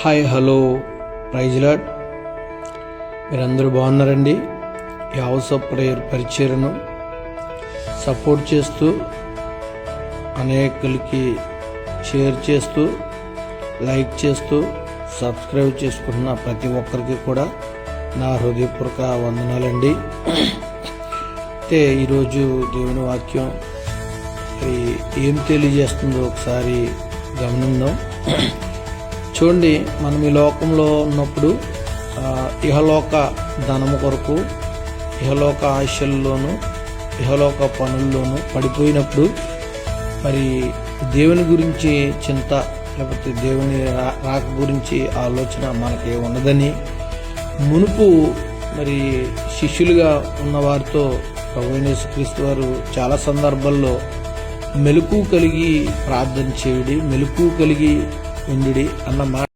Hi hello praise lord. మీరందరూ బాగున్నారండి? ఈ హౌస్ ఆఫ్ ప్రేయర్ పరిచర్ను సపోర్ట్ చేస్తూ అనేకులకి షేర్ చేస్తూ లైక్ చేస్తూ సబ్స్క్రైబ్ చేసుకుంటున్న ప్రతి ఒక్కరికి కూడా నా హృదయపూర్వక వందనాలండి. అయితే ఈరోజు దేవుని వాక్యం ఏం తెలియజేస్తుందో ఒకసారి గమనిద్దాం. చూడండి, మనం ఈ లోకంలో ఉన్నప్పుడు ఇహలోక ధనము కొరకు ఇహలోక ఆశల్లోనూ ఇహలోక పనుల్లోనూ పడిపోయినప్పుడు మరి దేవుని గురించి చింత లేకపోతే దేవుని రాక గురించి ఆలోచన మనకి ఉండదని మునుపు మరి శిష్యులుగా ఉన్నవారితో ప్రభువైన యేసుక్రీస్తు వారు చాలా సందర్భాల్లో మెలకువ కలిగి ప్రార్థన చేయుడి, మెలకువ కలిగి ఉండుడి అన్న మాట